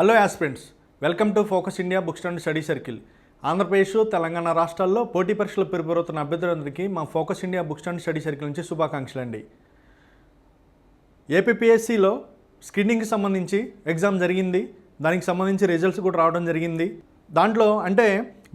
Hello aspirants, welcome to focus India books and study circle. Andhra Pradesh, Telangana రాష్ట్రాల్లో పోటీ పరీక్షలు prepare అవుతున్న అభ్యర్థులందరికీ మా focus India books and study circle నుంచి శుభాకాంక్షలు అండి. ఏపీపీఎస్సీలో స్క్రీనింగ్కి సంబంధించి ఎగ్జామ్ జరిగింది. దానికి సంబంధించి రిజల్ట్స్ కూడా రావడం జరిగింది. దాంట్లో అంటే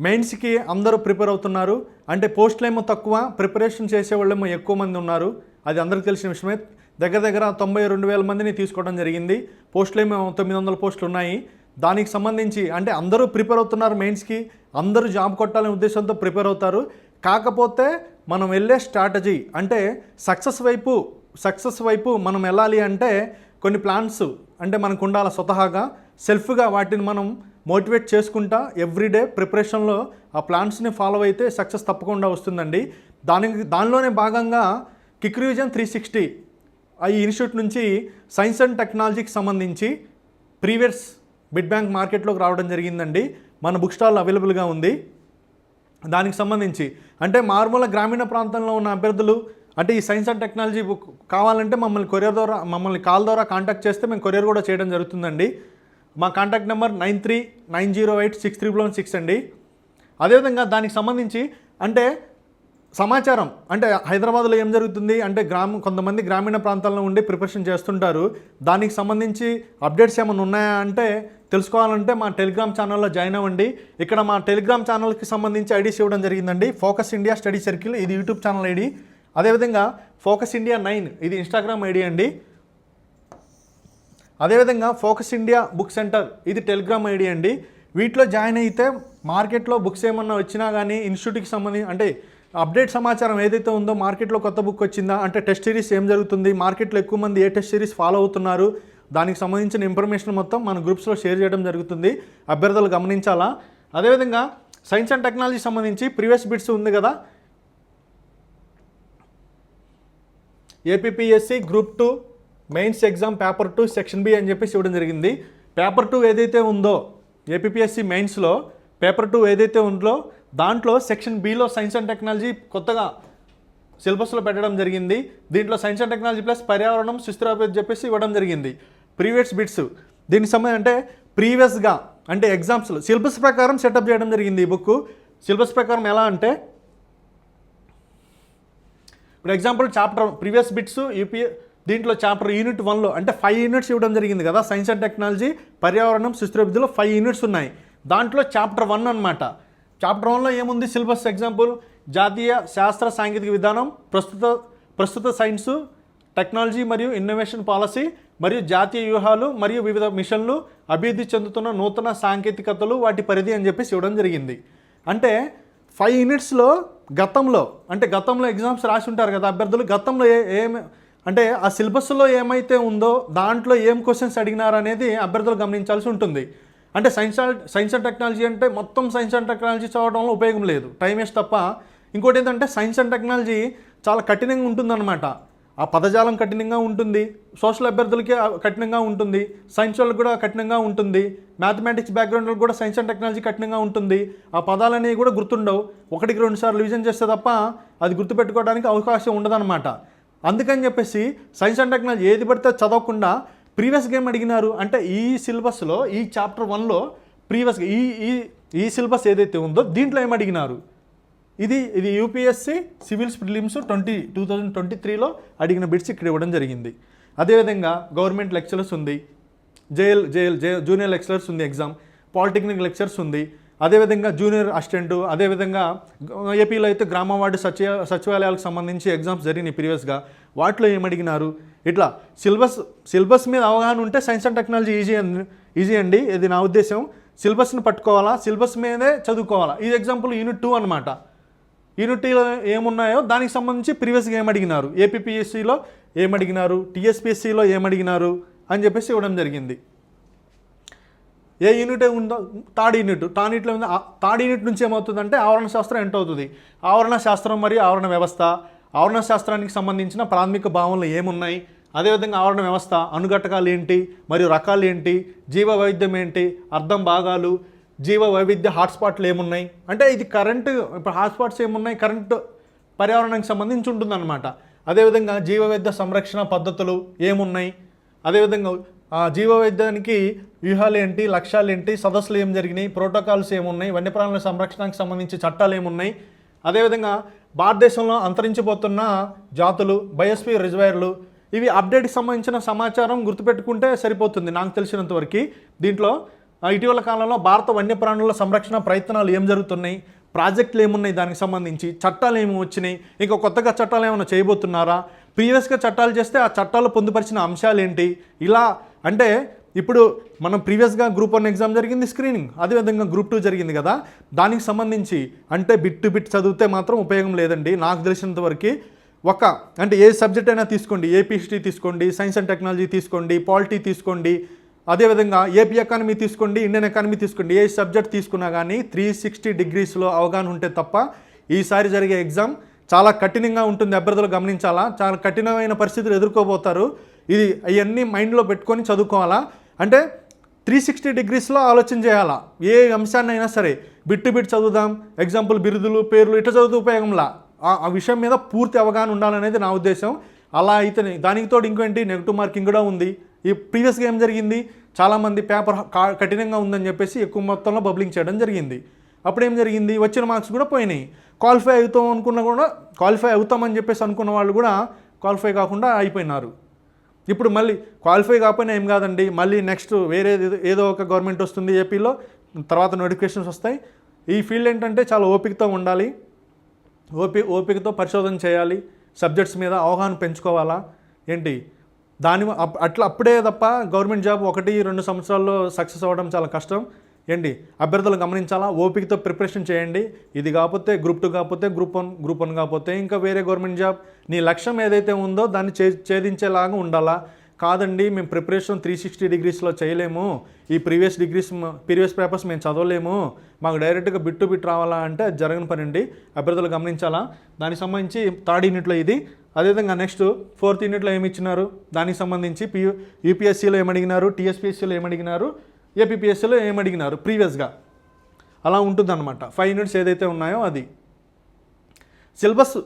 మెయిన్స్కి అందరూ ప్రిపేర్ అవుతున్నారు. అంటే పోస్టులు ఏమో తక్కువ, ప్రిపరేషన్ చేసే వాళ్ళేమో ఎక్కువ మంది ఉన్నారు. అది అందరికీ తెలిసిన విషయమే. దగ్గర 92,000 మందిని తీసుకోవడం జరిగింది. పోస్టులు ఏమో 900 పోస్టులు ఉన్నాయి. దానికి సంబంధించి అంటే అందరూ ప్రిపేర్ అవుతున్నారు. మెయిన్స్కి అందరూ జాబ్ కొట్టాలనే ఉద్దేశంతో ప్రిపేర్ అవుతారు. కాకపోతే మనం వెళ్ళే స్ట్రాటజీ అంటే సక్సెస్ వైపు మనం వెళ్ళాలి అంటే కొన్ని ప్లాన్స్ అంటే మనకు ఉండాలి. స్వతహాగా సెల్ఫ్గా వాటిని మనం మోటివేట్ చేసుకుంటా ఎవ్రీడే ప్రిపరేషన్లో ఆ ప్లాన్స్ని ఫాలో అయితే సక్సెస్ తప్పకుండా వస్తుందండి. దానిలోనే భాగంగా కిక్ రివిజన్ 360 ఈ ఇన్స్టిట్యూట్ నుంచి సైన్స్ అండ్ టెక్నాలజీకి సంబంధించి ప్రీవియస్ బిడ్ బ్యాంక్ మార్కెట్లోకి రావడం జరిగిందండి. మన బుక్ స్టాల్లో అవైలబుల్గా ఉంది. దానికి సంబంధించి అంటే మారుమూల గ్రామీణ ప్రాంతంలో ఉన్న అభ్యర్థులు అంటే ఈ సైన్స్ అండ్ టెక్నాలజీ బుక్ కావాలంటే మమ్మల్ని కాల్ ద్వారా కాంటాక్ట్ చేస్తే మేము కొరియర్ కూడా చేయడం జరుగుతుందండి. మా కాంటాక్ట్ నెంబర్ 9390863116 అండి. అదేవిధంగా దానికి సంబంధించి అంటే సమాచారం అంటే హైదరాబాద్లో ఏం జరుగుతుంది అంటే కొంతమంది గ్రామీణ ప్రాంతాల్లో ఉండి ప్రిపరేషన్ చేస్తుంటారు. దానికి సంబంధించి అప్డేట్స్ ఏమైనా ఉన్నాయా అంటే తెలుసుకోవాలంటే మా టెలిగ్రామ్ ఛానల్లో జాయిన్ అవ్వండి. ఇక్కడ మా టెలిగ్రామ్ ఛానల్కి సంబంధించి ఐడీస్ ఇవ్వడం జరిగిందండి. ఫోకస్ ఇండియా స్టడీ సర్కిల్ ఇది యూట్యూబ్ ఛానల్ ఐడి. అదేవిధంగా ఫోకస్ ఇండియా 9 ఇది ఇన్స్టాగ్రామ్ ఐడి అండి. అదేవిధంగా ఫోకస్ ఇండియా బుక్ సెంటర్ ఇది టెలిగ్రామ్ ఐడి అండి. వీటిలో జాయిన్ అయితే మార్కెట్లో బుక్స్ ఏమన్నా వచ్చినా కానీ ఇన్స్టిట్యూట్కి సంబంధించి అంటే అప్డేట్ సమాచారం ఏదైతే ఉందో మార్కెట్లో కొత్త బుక్ వచ్చిందా అంటే టెస్ట్ సిరీస్ ఏం జరుగుతుంది, మార్కెట్లో ఎక్కువ మంది ఏ టెస్ట్ సిరీస్ ఫాలో అవుతున్నారు, దానికి సంబంధించిన ఇన్ఫర్మేషన్ మొత్తం మన గ్రూప్స్లో షేర్ చేయడం జరుగుతుంది. అభ్యర్థులు గమనించాలా. అదేవిధంగా సైన్స్ అండ్ టెక్నాలజీ సంబంధించి ప్రీవియస్ బిట్స్ ఉంది కదా, APPSC group 2 mains exam paper 2 section B అని చెప్పేసి ఇవ్వడం జరిగింది. పేపర్ 2 ఏదైతే ఉందో ఏపీపీఎస్సీ మెయిన్స్లో పేపర్ 2 ఏదైతే ఉందో దాంట్లో section below science and technology కొత్తగా సిలబస్లో పెట్టడం జరిగింది. దీంట్లో సైన్స్ అండ్ టెక్నాలజీ ప్లస్ పర్యావరణం సుస్థిరాభివృద్ధి చెప్పేసి ఇవ్వడం జరిగింది. ప్రీవియస్ బిట్స్ దీనికి సంబంధించి అంటే ప్రీవియస్గా అంటే ఎగ్జామ్స్లో సిలబస్ ప్రకారం సెటప్ చేయడం జరిగింది. ఈ బుక్ సిలబస్ ప్రకారం ఎలా అంటే ఇప్పుడు ఎగ్జాంపుల్ చాప్టర్ ప్రీవియస్ బిట్స్ దీంట్లో చాప్టర్ యూనిట్ 1లో అంటే 5 యూనిట్స్ ఇవ్వడం జరిగింది కదా. సైన్స్ అండ్ టెక్నాలజీ పర్యావరణం సుస్థిరాభివృద్ధిలో 5 యూనిట్స్ ఉన్నాయి. దాంట్లో చాప్టర్ 1 అనమాట. చాప్టర్ 1లో ఏముంది సిలబస్ ఎగ్జాంపుల్ జాతీయ శాస్త్ర సాంకేతిక విధానం, ప్రస్తుత సైన్సు టెక్నాలజీ మరియు ఇన్నోవేషన్ పాలసీ మరియు జాతీయ వ్యూహాలు మరియు వివిధ మిషన్లు, అభివృద్ధి చెందుతున్న నూతన సాంకేతికతలు వాటి పరిధి అని చెప్పేసి ఇవ్వడం జరిగింది. అంటే 5 యూనిట్స్లో గతంలో ఎగ్జామ్స్ రాసి ఉంటారు కదా అభ్యర్థులు, గతంలో అంటే ఆ సిలబస్లో ఏమైతే ఉందో దాంట్లో ఏం క్వశ్చన్స్ అడిగినారు అనేది అభ్యర్థులు గమనించాల్సి ఉంటుంది. అంటే సైన్స్ అండ్ టెక్నాలజీ అంటే మొత్తం సైన్స్ అండ్ టెక్నాలజీ చదవడంలో ఉపయోగం లేదు, టైం వేస్ట్ తప్ప. ఇంకోటి ఏంటంటే సైన్స్ అండ్ టెక్నాలజీ చాలా కఠినంగా ఉంటుందన్నమాట. ఆ పదజాలం కఠినంగా ఉంటుంది, సోషల్ అభ్యర్థులకి కఠినంగా ఉంటుంది, సైన్స్ వాళ్ళకి కూడా కఠినంగా ఉంటుంది, మ్యాథమెటిక్స్ బ్యాక్గ్రౌండ్లకు కూడా సైన్స్ అండ్ టెక్నాలజీ కఠినంగా ఉంటుంది. ఆ పదాలనేవి కూడా గుర్తుండవు, 1-2 సార్లు రివిజన్ చేస్తే తప్ప అది గుర్తుపెట్టుకోవడానికి అవకాశం ఉండదన్నమాట. అందుకని చెప్పేసి సైన్స్ అండ్ టెక్నాలజీ ఏది పడితే చదవకుండా ప్రీవియస్గా ఏం అడిగినారు అంటే ఈ సిలబస్లో ఈ చాప్టర్ 1లో ప్రీవియస్గా ఈ సిలబస్ ఏదైతే ఉందో దీంట్లో ఏం అడిగినారు, ఇది యూపీఎస్సీ సివిల్స్ ప్రిలిమ్స్ 2023లో అడిగిన బిట్స్ ఇక్కడ ఇవ్వడం జరిగింది. అదేవిధంగా గవర్నమెంట్ లెక్చరర్స్ ఉంది, జూనియర్ లెక్చరర్స్ ఉంది ఎగ్జామ్, పాలిటెక్నిక్ లెక్చరర్స్ ఉంది, అదేవిధంగా జూనియర్ అసిస్టెంటు, అదేవిధంగా ఏపీలో అయితే గ్రామ వార్డు సచివాలయాలకు సంబంధించి ఎగ్జామ్స్ జరిగినాయి ప్రీవియస్గా, వాటిలో ఏమడిగినారు. ఇట్లా సిలబస్ మీద అవగాహన ఉంటే సైన్స్ అండ్ టెక్నాలజీ ఈజీ అండి. ఇది నా ఉద్దేశం. సిలబస్ని పట్టుకోవాలా, సిలబస్ మీదే చదువుకోవాలా. ఇది ఎగ్జాంపుల్ యూనిట్ 2 అనమాట. యూనిట్ 2లో ఏమున్నాయో దానికి సంబంధించి ప్రీవియస్గా ఏమడిగినారు, ఏపీపీఎస్సీలో ఏమడిగినారు, టీఎస్పీఎస్సీలో ఏమడిగినారు అని చెప్పేసి ఇవ్వడం జరిగింది. ఏ యూనిట్ ఉందో థర్డ్ యూనిట్లో ఉంది. థర్డ్ యూనిట్ నుంచి ఏమవుతుందంటే ఆవరణ శాస్త్రం ఎంటర్ అవుతుంది. ఆవరణ శాస్త్రం మరియు ఆవరణ వ్యవస్థ, ఆవరణ శాస్త్రానికి సంబంధించిన ప్రాథమిక భావనలు ఏమున్నాయి, అదేవిధంగా ఆవరణ వ్యవస్థ అనుఘటకాలు ఏంటి మరియు రకాలు ఏంటి, జీవ వైవిధ్యం ఏంటి, అర్థం భాగాలు, జీవ వైవిధ్య హాట్స్పాట్లు ఏమున్నాయి అంటే ఇది కరెంటు ఇప్పుడు హాట్స్పాట్స్ ఏమున్నాయి కరెంటు పర్యావరణానికి సంబంధించి ఉంటుందన్నమాట. అదేవిధంగా జీవ వైవిధ్య సంరక్షణ పద్ధతులు ఏమున్నాయి, అదేవిధంగా జీవ వైద్యానికి వ్యూహాలు ఏంటి, లక్ష్యాలు ఏంటి, సదస్సులు ఏం జరిగినాయి, ప్రోటోకాల్స్ ఏమున్నాయి, వన్యప్రాణుల సంరక్షణకు సంబంధించి చట్టాలు ఏమున్నాయి, అదేవిధంగా భారతదేశంలో అంతరించిపోతున్న జాతులు, బయోస్ఫియర్ రిజర్వాయర్లు, ఇవి అప్డేట్కి సంబంధించిన సమాచారం గుర్తుపెట్టుకుంటే సరిపోతుంది నాకు తెలిసినంతవరకు. దీంట్లో ఇటీవల కాలంలో భారత వన్యప్రాణుల సంరక్షణ ప్రయత్నాలు ఏం జరుగుతున్నాయి, ప్రాజెక్టులు ఏమున్నాయి, దానికి సంబంధించి చట్టాలు ఏమి వచ్చినాయి, ఇంకా కొత్తగా చట్టాలు ఏమైనా చేయబోతున్నారా, ప్రీవియస్గా చట్టాలు చేస్తే ఆ చట్టాలు పొందుపరిచిన అంశాలు ఏంటి, ఇలా అంటే ఇప్పుడు మనం ప్రీవియస్గా గ్రూప్ 1 ఎగ్జామ్ జరిగింది, స్క్రీనింగ్, అదేవిధంగా గ్రూప్ 2 జరిగింది కదా, దానికి సంబంధించి అంటే బిట్ టు బిట్ చదివితే మాత్రం ఉపయోగం లేదండి నాకు తెలిసినంతవరకు. అంటే ఏ సబ్జెక్ట్ అయినా తీసుకోండి, ఏపీ హిస్టరీ తీసుకోండి, సైన్స్ అండ్ టెక్నాలజీ తీసుకోండి, పాలిటీ తీసుకోండి, అదేవిధంగా ఏపీ ఎకానమీ తీసుకోండి, ఇండియన్ ఎకానమీ తీసుకోండి, ఏ సబ్జెక్ట్ తీసుకున్నా కానీ 360 డిగ్రీస్లో అవగాహన ఉంటే తప్ప ఈసారి జరిగే ఎగ్జామ్ చాలా కఠినంగా ఉంటుంది. అభ్యర్థులు గమనించాలా, చాలా కఠినమైన పరిస్థితులు ఎదుర్కోబోతారు. ఇది అవన్నీ మైండ్లో పెట్టుకొని చదువుకోవాలా. అంటే 360 డిగ్రీస్లో ఆలోచన చేయాలా. ఏ అంశాన్ని అయినా సరే బిట్ టు బిట్ చదువుదాం, ఎగ్జాంపుల్ బిరుదులు, పేర్లు ఇట్లా చదువుతూ ఉపయోగంలా, ఆ విషయం మీద పూర్తి అవగాహన ఉండాలనేది నా ఉద్దేశం. అలా అయితేనే దానికి తోడు ఇంకేంటి నెగిటివ్ మార్కింగ్ కూడా ఉంది. ఈ ప్రీవియస్గా ఏం జరిగింది, చాలామంది పేపర్ కఠినంగా ఉందని చెప్పేసి ఎక్కువ మొత్తంలో బబ్లింగ్ చేయడం జరిగింది. అప్పుడు ఏం జరిగింది, వచ్చిన మార్క్స్ కూడా పోయినాయి. క్వాలిఫై అవుతామని చెప్పేసి అనుకున్న వాళ్ళు కూడా క్వాలిఫై కాకుండా అయిపోయినారు. ఇప్పుడు మళ్ళీ క్వాలిఫై కాకపోయినా ఏం కాదండి, మళ్ళీ నెక్స్ట్ వేరే ఏదో ఒక గవర్నమెంట్ వస్తుంది ఏపీలో, తర్వాత నోటిఫికేషన్స్ వస్తాయి. ఈ ఫీల్డ్ ఏంటంటే చాలా ఓపికతో ఉండాలి, ఓపికతో పరిశోధన చేయాలి, సబ్జెక్ట్స్ మీద అవగాహన పెంచుకోవాలా. ఏంటి అప్పుడే తప్ప గవర్నమెంట్ జాబ్ 1-2 సంవత్సరాల్లో సక్సెస్ అవ్వడం చాలా కష్టం. ఏంటి అభ్యర్థులు గమనించాలా, ఓపికతో ప్రిపరేషన్ చేయండి. ఇది కాకపోతే గ్రూప్ 2 కాకపోతే గ్రూప్ 1 కాకపోతే ఇంకా వేరే గవర్నమెంట్ జాబ్, నీ లక్ష్యం ఏదైతే ఉందో దాన్ని ఛేదించేలాగా ఉండాలా. కాదండి మేము ప్రిపరేషన్ 360 డిగ్రీస్లో చేయలేము, ఈ ప్రీవియస్ పేపర్స్ మేము చదవలేము, మాకు డైరెక్ట్గా బిట్ టు బిట్ రావాలా అంటే అది జరగని పని అండి. అభ్యర్థులు గమనించాలా. దానికి సంబంధించి 3rd యూనిట్లో ఇది, అదేవిధంగా నెక్స్ట్ 4th యూనిట్లో ఏమి ఇచ్చినారు, దానికి సంబంధించి యూపీఎస్సీలో ఏమడిగినారు, టీఎస్పీఎస్సీలో ఏమడిగినారు, ఏపీపీఎస్సీలో ఏమడిగినారు ప్రీవియస్గా, అలా ఉంటుందన్నమాట. 5 యూనిట్స్ ఏదైతే ఉన్నాయో అది.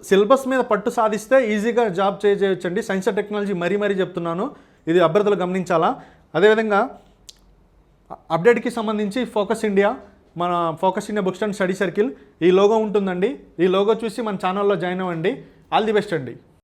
సిలబస్ మీద పట్టు సాధిస్తే ఈజీగా జాబ్ చేయొచ్చండి. సైన్స్ అండ్ టెక్నాలజీ మరీ చెప్తున్నాను, ఇది అభ్యర్థులు గమనించాలా. అదేవిధంగా అప్డేట్కి సంబంధించి focus India books and study circle ఈ లోగో ఉంటుందండి. ఈ లోగో చూసి మన ఛానల్లో జాయిన్ అవ్వండి. ఆల్ ది బెస్ట్ అండి.